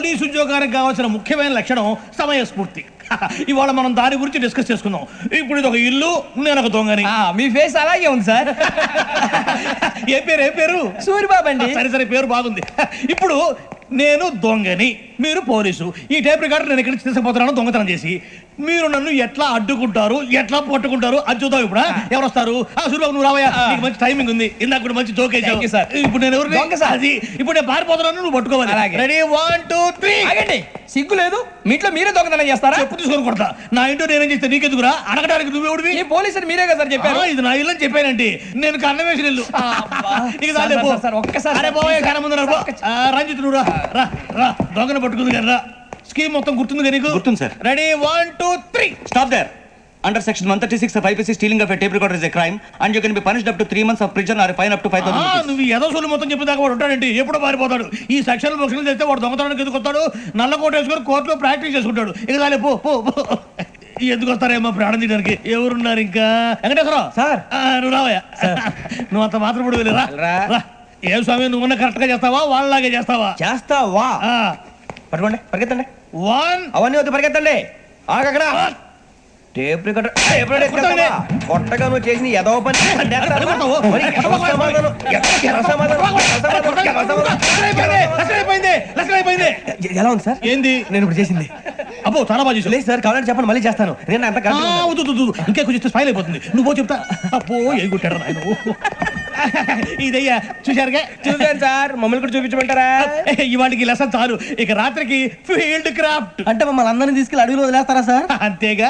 Police ఉద్యోగానికి కావాల్సిన ముఖ్యమైన లక్షణం సమయస్ఫూర్తి. ఇవాళ మనం దాని గురించి డిస్కస్ చేసుకుందాం. ఇప్పుడు ఇది ఒక ఇల్లు, నేను ఒక దొంగని. మీ ఫేస్ అలాగే ఉంది సార్. ఏ పేరు? సూరిబాబు అండి. సరే పేరు బాగుంది. ఇప్పుడు నేను దొంగని, మీరు పోలీసు. ఈ టైప్ రికార్డు నేను ఇక్కడికి తీసుకుపోతున్నాను దొంగతనం చేసి. మీరు నన్ను ఎట్లా అడ్డుకుంటారు, ఎట్లా పట్టుకుంటారు అది చూద్దాం. ఇప్పుడు ఎవరు వస్తారు? సూరిబాబు నువ్వు రావయ్యా, నీకు మంచి టైమింగ్ ఉంది. ఇందాక కూడా మంచి జోక్ వేసావు సార్. ఇప్పుడు నేను ఎవరు? అది ఇప్పుడు నేను పారిపోతున్నాను, నువ్వు పట్టుకోవాలి. రెడీ 1 2 3. ఆగండి, సిగ్గు లేదు? మీ ఇంట్లో మీరే దొంగతనం చేస్తారా? చెప్పు తీసుకొని కొడతా. నా ఇంట్లో నేనేం చేస్తే నీకెందుకురా? అడగడానికి నువ్వెవడివి? ఈ పోలీసులు మీరే కదా సార్ చెప్పారు. ఇది నా ఇల్లు అని చెప్పానండి. నేను కన్న వేసిన ఇల్లు. ఒక్కసారి రంజిత్ నువ్వు రా, దొంగను పట్టుకుంది కదా. స్కీమ్ మొత్తం గుర్తుంది కదా నీకు? గుర్తుంది sir. Ready 1 2 3. Stop there. Under section 136 of IPC, stealing of a tape recorder is a crime and you can be punished up to 3 months of prison or a fine up to 5,000 rupees. నువ్వు ఏదో సొల్లు మొత్తం చెప్పేదాకా వాడు ఉంటాడండి. ఎప్పుడో పారిపోతాడు. ఈ సెక్షన్ బుక్స్లు చేస్తే వాడు దొంగతనానికి ఎందుకు వస్తాడు? నల్ల కోట వేసుకొని కోర్టులో ప్రాక్టీస్ చేసుకుంటాడు. ఇక చాలే పో. ఎందుకు వస్తారేమో ప్రాణం తీయడానికి. ఎవరున్నారు ఇంకా? వెంకటేశ్వరరావు సార్. నువ్వు రావయ్యా. నువ్వు అంత మాత్రం ఇప్పుడు వెళ్ళి రా. ఏం స్వామి, నువ్వు కరెక్ట్ గా చేస్తావా, వాళ్ళలాగే చేస్తావా? చేస్తావా? పట్టుకోండి, పరిగెత్తండి. 1 అవన్నీ వద్దు, పరిగెత్తండి. ఆగక్కడ టేప్ రికార్డర్ కొట్టగా నువ్వు చేసిన ఎదవ పని. ఎలా ఉంది సార్? ఏంది నేను ఇప్పుడు చేసింది? అబ్బో చాలా బాగా చేసావు. లేదు సార్, కావాలంటే చెప్పండి, మళ్ళీ చేస్తాను. నేను అంత ఇంకే కొంచెం స్పైల్ అయిపోతుంది. నువ్వు చెప్తా. అబ్బో ఏ కొట్టాడు ఆయన. ఇదయ్యా చూశారుగా? చూసాను సార్. మమ్మల్ని కూడా చూపించమంటారా? ఇవాటికి లెసన్ చాలు. ఇక రాత్రికి ఫీల్డ్ క్రాఫ్ట్. అంటే మమ్మల్ని అందరినీ తీసుకెళ్ళి అడవిలో వదిలేస్తారా సార్? అంతేగా.